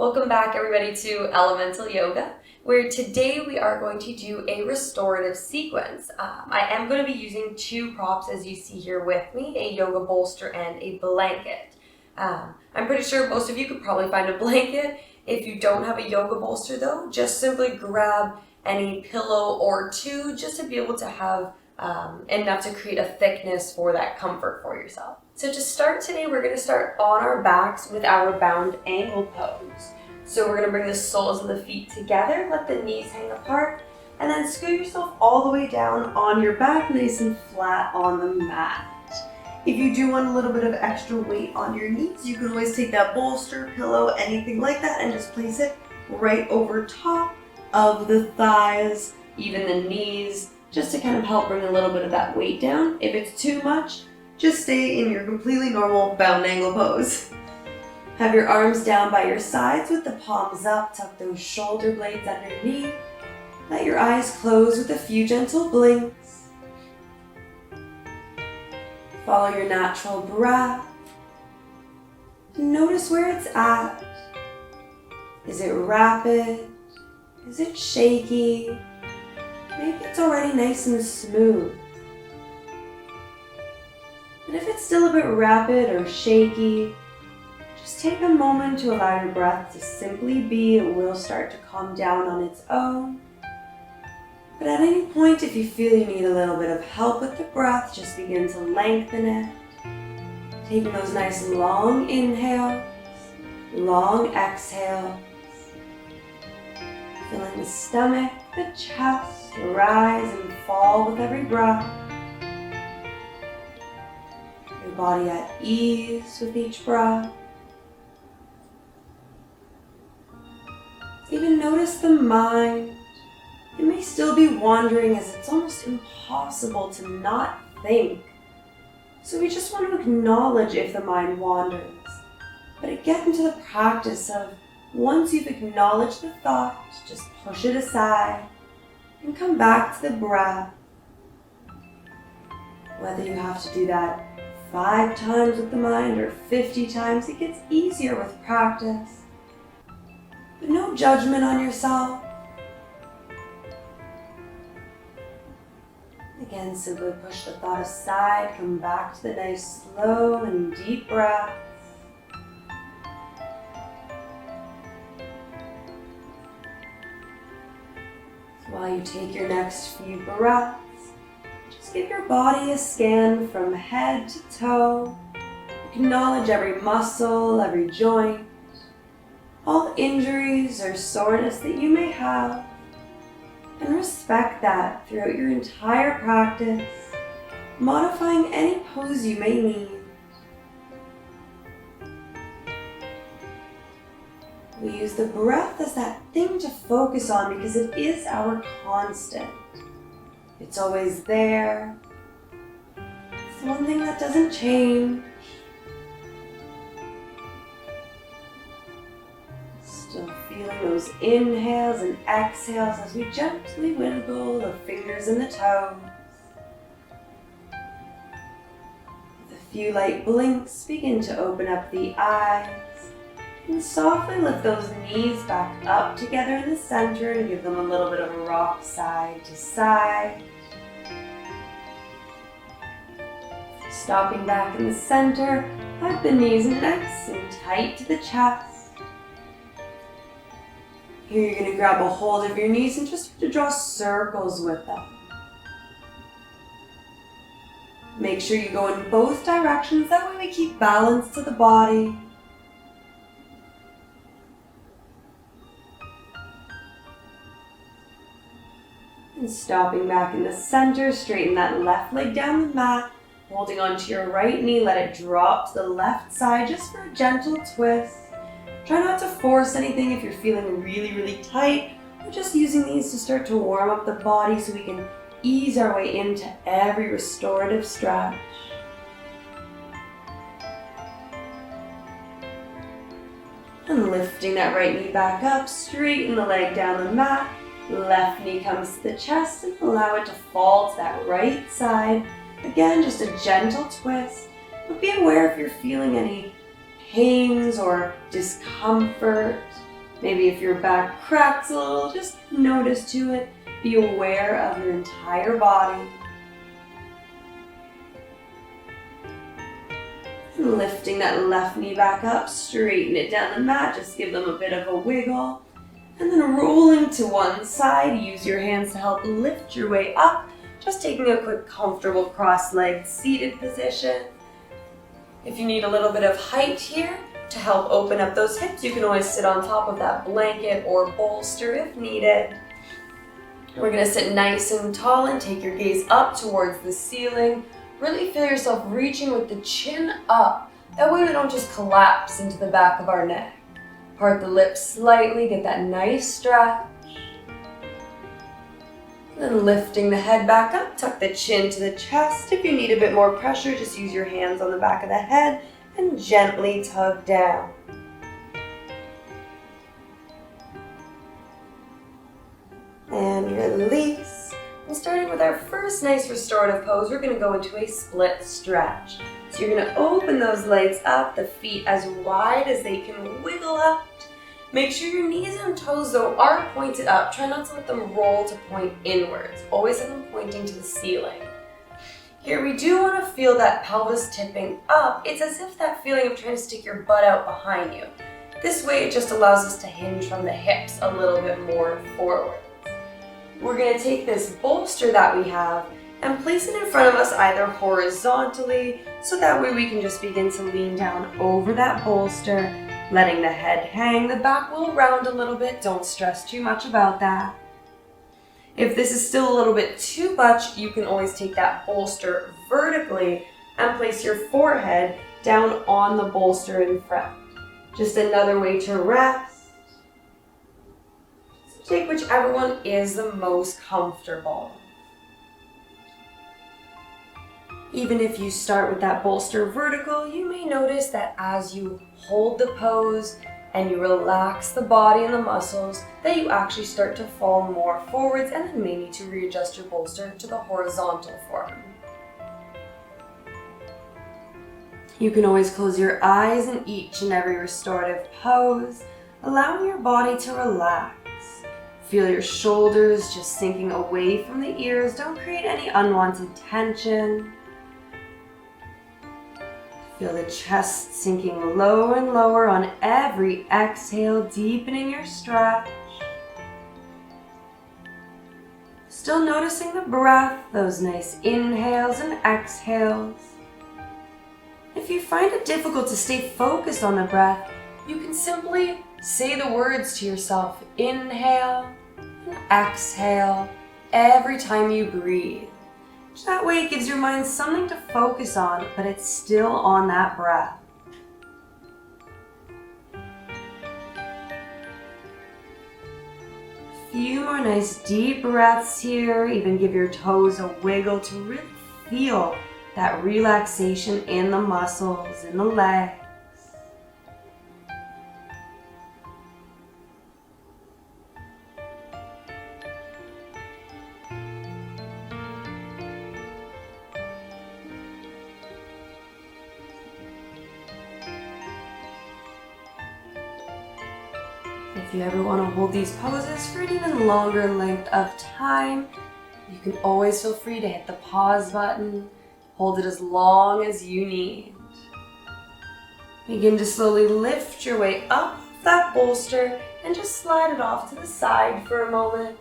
Welcome back everybody to Elemental Yoga, where today we are going to do a restorative sequence. I am going to be using two props as you see here with me, a yoga bolster and a blanket. I'm pretty sure most of you could probably find a blanket. If you don't have a yoga bolster though, just simply grab any pillow or two just to be able to have enough to create a thickness for that comfort for yourself. So to start today, we're going to start on our backs with our bound angle pose. So we're going to bring the soles of the feet together, let the knees hang apart, and then scoot yourself all the way down on your back, nice and flat on the mat. If you do want a little bit of extra weight on your knees, you can always take that bolster, pillow, anything like that, and just place it right over top of the thighs, even the knees, just to kind of help bring a little bit of that weight down. If it's too much, just stay in your completely normal bound angle pose. Have your arms down by your sides with the palms up, tuck those shoulder blades underneath. Let your eyes close with a few gentle blinks. Follow your natural breath. Notice where it's at. Is it rapid? Is it shaky? Maybe it's already nice and smooth. And if it's still a bit rapid or shaky, just take a moment to allow your breath to simply be. It will start to calm down on its own. But at any point, if you feel you need a little bit of help with the breath, just begin to lengthen it. Taking those nice long inhales, long exhales. Feeling the stomach, the chest rise and fall with every breath. Your body at ease with each breath. Even notice the mind. It may still be wandering, as it's almost impossible to not think. So we just want to acknowledge if the mind wanders. But get into the practice of, once you've acknowledged the thought, just push it aside and come back to the breath. Whether you have to do that 5 times with the mind or 50 times, it gets easier with practice. But no judgment on yourself. Again, simply push the thought aside, come back to the nice slow and deep breaths. While you take your next few breaths, just give your body a scan from head to toe. Acknowledge every muscle, every joint, all injuries or soreness that you may have, and respect that throughout your entire practice, modifying any pose you may need. We use the breath as that thing to focus on because it is our constant. It's always there. It's the one thing that doesn't change. Still feeling those inhales and exhales as we gently wiggle the fingers and the toes. With a few light blinks, begin to open up the eyes. And softly lift those knees back up together in the center and give them a little bit of a rock side to side. Stopping back in the center, hug the knees nice and tight to the chest. Here you're going to grab a hold of your knees and just draw circles with them. Make sure you go in both directions, that way we keep balance to the body. And stopping back in the center, straighten that left leg down the mat, holding onto your right knee, let it drop to the left side just for a gentle twist. Try not to force anything if you're feeling really, really tight. We're just using these to start to warm up the body so we can ease our way into every restorative stretch. And lifting that right knee back up, straighten the leg down the mat. Left knee comes to the chest and allow it to fall to that right side. Again, just a gentle twist, but be aware if you're feeling any pains or discomfort. Maybe if your back cracks a little, just notice to it. Be aware of your entire body. And lifting that left knee back up, straighten it down the mat, just give them a bit of a wiggle. And then rolling to one side, use your hands to help lift your way up. Just taking a quick comfortable cross-legged seated position. If you need a little bit of height here to help open up those hips, you can always sit on top of that blanket or bolster if needed. We're gonna sit nice and tall and take your gaze up towards the ceiling. Really feel yourself reaching with the chin up. That way we don't just collapse into the back of our neck. Part the lips slightly, get that nice stretch. Then lifting the head back up, tuck the chin to the chest. If you need a bit more pressure, just use your hands on the back of the head and gently tug down. And release. And starting with our first nice restorative pose, we're gonna go into a split stretch. So you're gonna open those legs up, the feet as wide as they can wiggle out. Make sure your knees and toes though are pointed up. Try not to let them roll to point inwards. Always have them pointing to the ceiling. Here we do want to feel that pelvis tipping up. It's as if that feeling of trying to stick your butt out behind you. This way it just allows us to hinge from the hips a little bit more forward. We're going to take this bolster that we have and place it in front of us either horizontally, so that way we can just begin to lean down over that bolster, letting the head hang. The back will round a little bit, don't stress too much about that. If this is still a little bit too much, you can always take that bolster vertically and place your forehead down on the bolster in front. Just another way to rest. So take whichever one is the most comfortable. Even if you start with that bolster vertical, you may notice that as you hold the pose and you relax the body and the muscles, that you actually start to fall more forwards and then may need to readjust your bolster to the horizontal form. You can always close your eyes in each and every restorative pose, allowing your body to relax. Feel your shoulders just sinking away from the ears. Don't create any unwanted tension. Feel the chest sinking lower and lower on every exhale, deepening your stretch. Still noticing the breath, those nice inhales and exhales. If you find it difficult to stay focused on the breath, you can simply say the words to yourself, inhale and exhale, every time you breathe. That way it gives your mind something to focus on, but it's still on that breath. A few more nice deep breaths here. Even give your toes a wiggle to really feel that relaxation in the muscles, in the legs. If you ever want to hold these poses for an even longer length of time, you can always feel free to hit the pause button. Hold it as long as you need. Begin to slowly lift your way up that bolster and just slide it off to the side for a moment.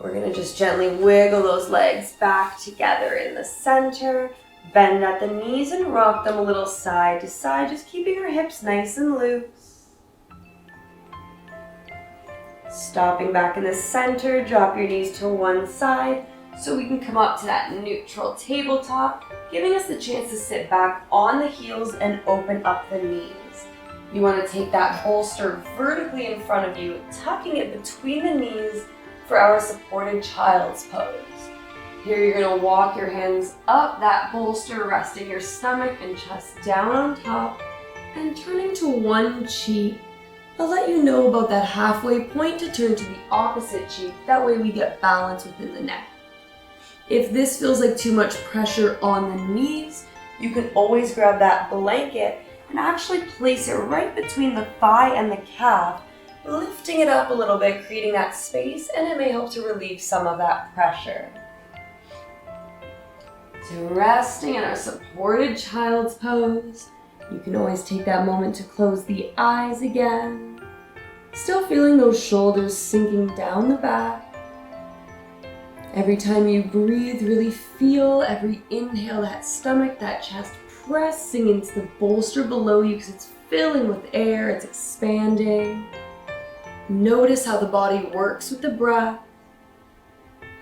We're going to just gently wiggle those legs back together in the center. Bend at the knees and rock them a little side to side, just keeping your hips nice and loose. Stopping back in the center, drop your knees to one side so we can come up to that neutral tabletop, giving us the chance to sit back on the heels and open up the knees. You want to take that bolster vertically in front of you, tucking it between the knees for our supported child's pose. Here you're going to walk your hands up that bolster, resting your stomach and chest down on top, and turning to one cheek. I'll let you know about that halfway point to turn to the opposite cheek. That way we get balance within the neck. If this feels like too much pressure on the knees, you can always grab that blanket and actually place it right between the thigh and the calf, lifting it up a little bit, creating that space, and it may help to relieve some of that pressure. So resting in our supported child's pose. You can always take that moment to close the eyes again. Still feeling those shoulders sinking down the back. Every time you breathe, really feel every inhale, that stomach, that chest pressing into the bolster below you because it's filling with air, it's expanding. Notice how the body works with the breath.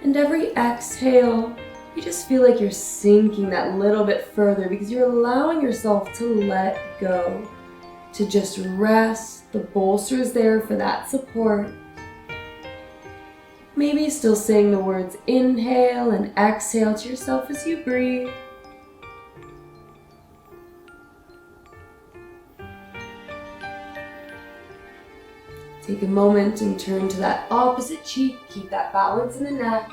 And every exhale, you just feel like you're sinking that little bit further because you're allowing yourself to let go, to just rest. The bolster is there for that support. Maybe still saying the words inhale and exhale to yourself as you breathe. Take a moment and turn to that opposite cheek. Keep that balance in the neck.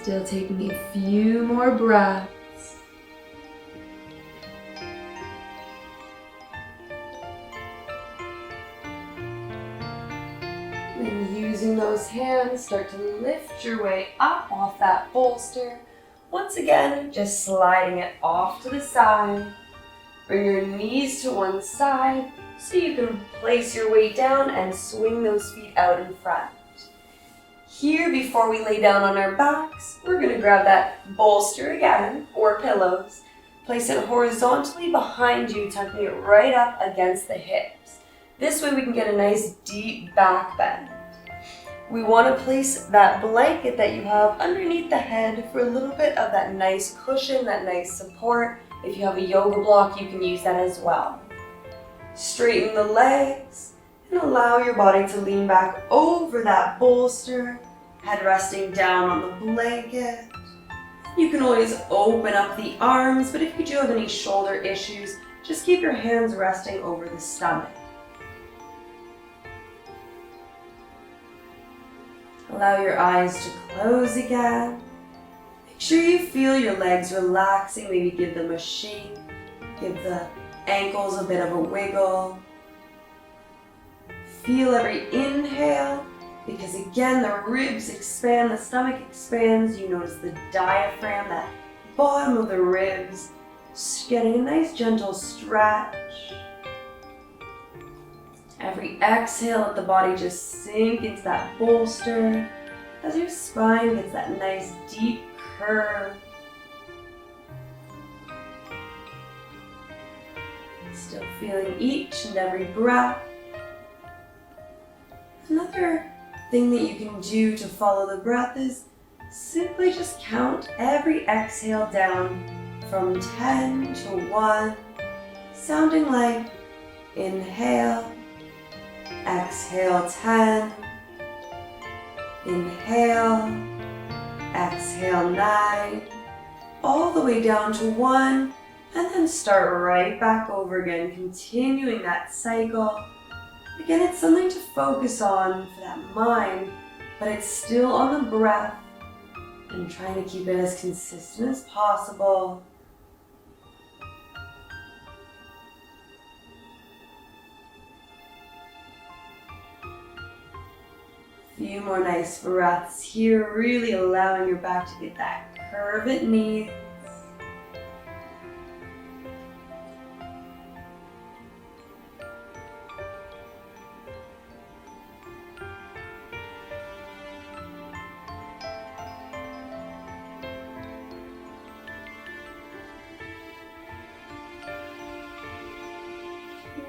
Still taking a few more breaths. And using those hands, start to lift your way up off that bolster. Once again, just sliding it off to the side. Bring your knees to one side so you can place your weight down and swing those feet out in front. Here, before we lay down on our backs, we're going to grab that bolster again, or pillows. Place it horizontally behind you, tucking it right up against the hips. This way we can get a nice deep back bend. We want to place that blanket that you have underneath the head for a little bit of that nice cushion, that nice support. If you have a yoga block, you can use that as well. Straighten the legs and allow your body to lean back over that bolster, head resting down on the blanket. You can always open up the arms, but if you do have any shoulder issues, just keep your hands resting over the stomach. Allow your eyes to close again. Make sure you feel your legs relaxing, maybe give them a shake, give the ankles a bit of a wiggle. Feel every inhale, because again, the ribs expand, the stomach expands. You notice the diaphragm, that bottom of the ribs, getting a nice gentle stretch. Every exhale, let the body just sink into that bolster as your spine gets that nice deep curve. Still feeling each and every breath. Another thing that you can do to follow the breath is simply just count every exhale down from 10 to 1, sounding like inhale, exhale 10, inhale, exhale 9, all the way down to 1, and then start right back over again, continuing that cycle. Again, it's something to focus on for that mind, but it's still on the breath and trying to keep it as consistent as possible. A few more nice breaths here, really allowing your back to get that curve it needs.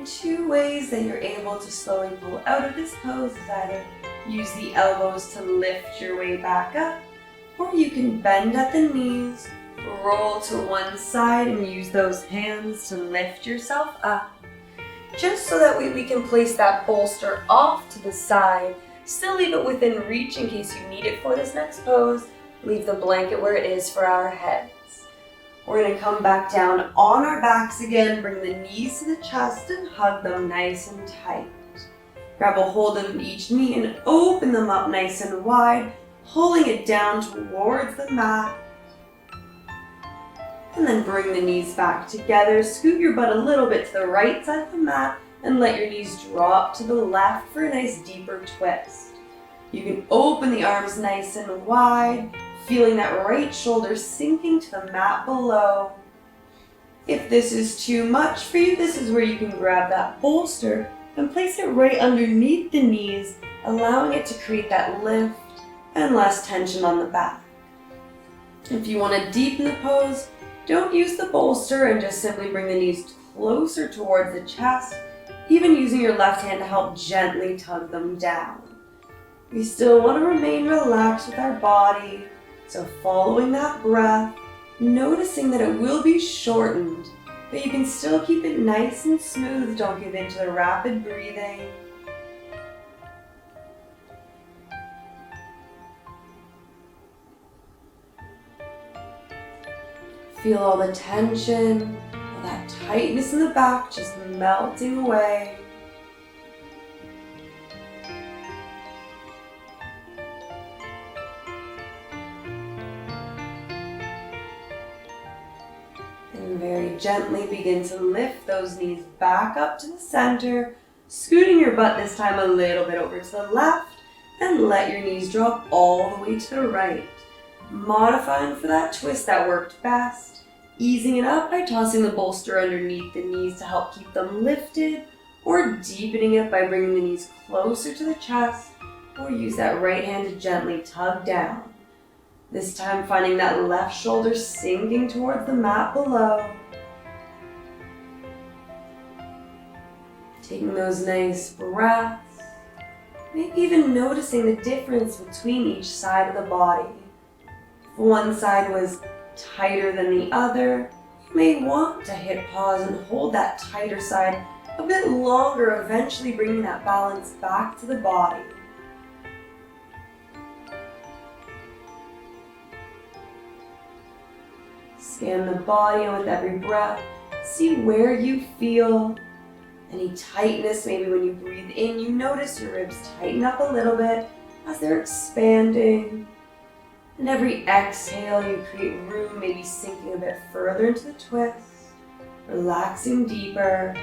Two ways that you're able to slowly pull out of this pose is either use the elbows to lift your way back up, or you can bend at the knees, roll to one side and use those hands to lift yourself up. Just so that way we can place that bolster off to the side, still leave it within reach in case you need it for this next pose. Leave the blanket where it is for our heads. We're going to come back down on our backs again, bring the knees to the chest and hug them nice and tight. Grab a hold of each knee and open them up nice and wide, pulling it down towards the mat. And then bring the knees back together, scoot your butt a little bit to the right side of the mat and let your knees drop to the left for a nice deeper twist. You can open the arms nice and wide, feeling that right shoulder sinking to the mat below. If this is too much for you, this is where you can grab that bolster and place it right underneath the knees, allowing it to create that lift and less tension on the back. If you want to deepen the pose, don't use the bolster and just simply bring the knees closer towards the chest, even using your left hand to help gently tug them down. We still want to remain relaxed with our body, so following that breath, noticing that it will be shortened, but you can still keep it nice and smooth. Don't give in to the rapid breathing. Feel all the tension, all that tightness in the back just melting away. And very gently begin to lift those knees back up to the center, scooting your butt this time a little bit over to the left, and let your knees drop all the way to the right. Modifying for that twist that worked best, easing it up by tossing the bolster underneath the knees to help keep them lifted, or deepening it by bringing the knees closer to the chest, or use that right hand to gently tug down. This time finding that left shoulder sinking towards the mat below. Taking those nice breaths, maybe even noticing the difference between each side of the body. If one side was tighter than the other, you may want to hit pause and hold that tighter side a bit longer, eventually bringing that balance back to the body. Scan the body, and with every breath, see where you feel any tightness. Maybe when you breathe in, you notice your ribs tighten up a little bit as they're expanding. And every exhale, you create room, maybe sinking a bit further into the twist, relaxing deeper.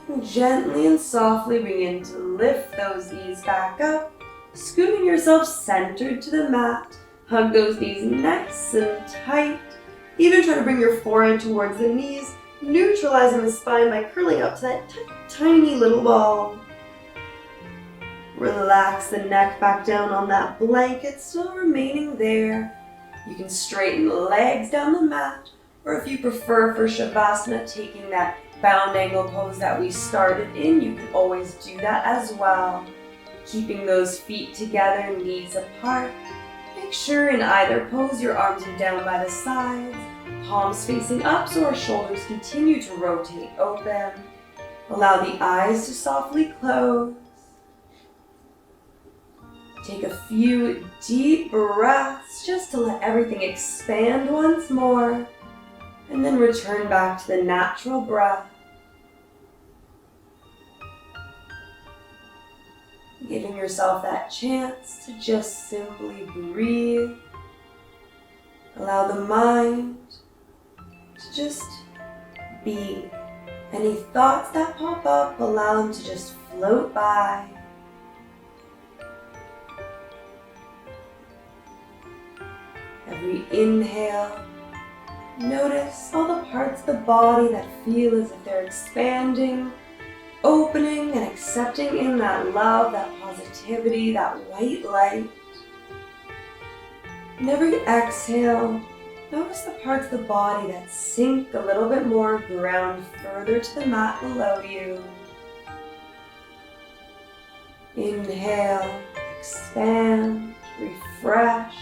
And gently and softly begin to lift those knees back up, scooting yourself centered to the mat. Hug those knees nice and tight. Even try to bring your forehead towards the knees, neutralizing the spine by curling up to that tiny little ball. Relax the neck back down on that blanket, still remaining there. You can straighten the legs down the mat, or if you prefer for Shavasana, taking that bound angle pose that we started in, you can always do that as well. Keeping those feet together, knees apart. Make sure in either pose your arms are down by the sides, palms facing up so our shoulders continue to rotate open. Allow the eyes to softly close. Take a few deep breaths just to let everything expand once more, and then return back to the natural breath. Giving yourself that chance to just simply breathe. Allow the mind to just be. Any thoughts that pop up, allow them to just float by. Every inhale, notice all the parts of the body that feel as if they're expanding, opening and accepting in that love, that positivity, that white light. And every exhale, notice the parts of the body that sink a little bit more, ground further to the mat below you. Inhale, expand, refresh.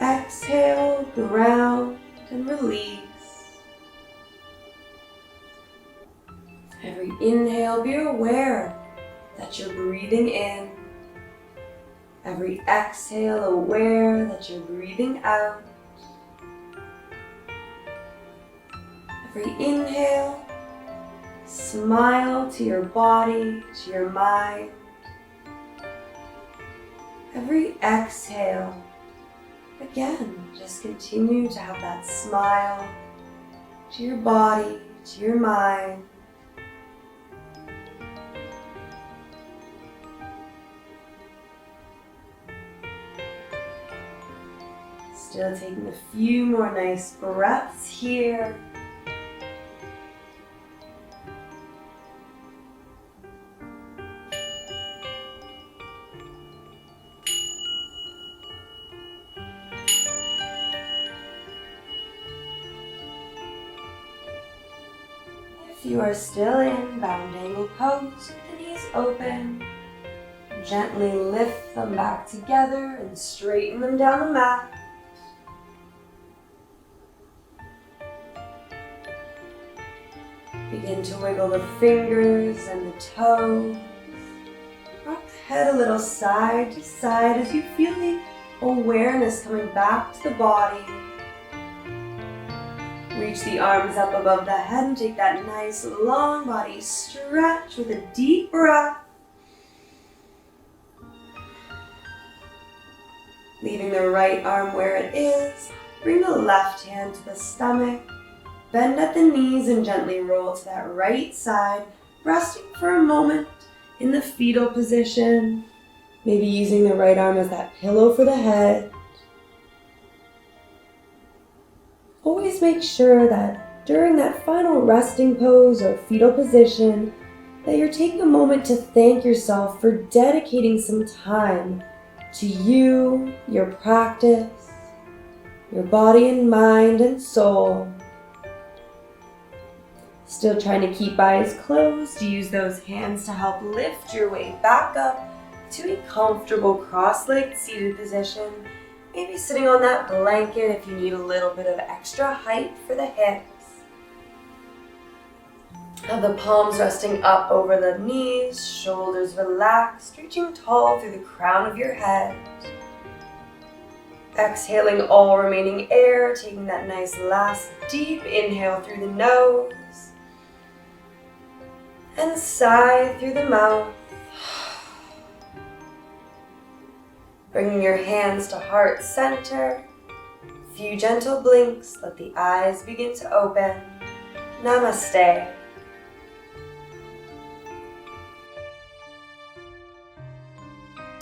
Exhale, ground and release. Every inhale, be aware that you're breathing in. Every exhale, aware that you're breathing out. Every inhale, smile to your body, to your mind. Every exhale, again, just continue to have that smile to your body, to your mind. Still taking a few more nice breaths here. If you are still in bound angle pose with the knees open, gently lift them back together and straighten them down the mat. Begin to wiggle the fingers and the toes. Rock the head a little side to side as you feel the awareness coming back to the body. Reach the arms up above the head and take that nice long body stretch with a deep breath. Leaving the right arm where it is, bring the left hand to the stomach. Bend at the knees and gently roll to that right side, resting for a moment in the fetal position, maybe using the right arm as that pillow for the head. Always make sure that during that final resting pose or fetal position that you're taking a moment to thank yourself for dedicating some time to you, your practice, your body and mind and soul. Still trying to keep eyes closed, use those hands to help lift your way back up to a comfortable cross-legged seated position. Maybe sitting on that blanket if you need a little bit of extra height for the hips. Have the palms resting up over the knees, shoulders relaxed, reaching tall through the crown of your head. Exhaling all remaining air, taking that nice last deep inhale through the nose. And sigh through the mouth. Bringing your hands to heart center. A few gentle blinks, let the eyes begin to open. Namaste.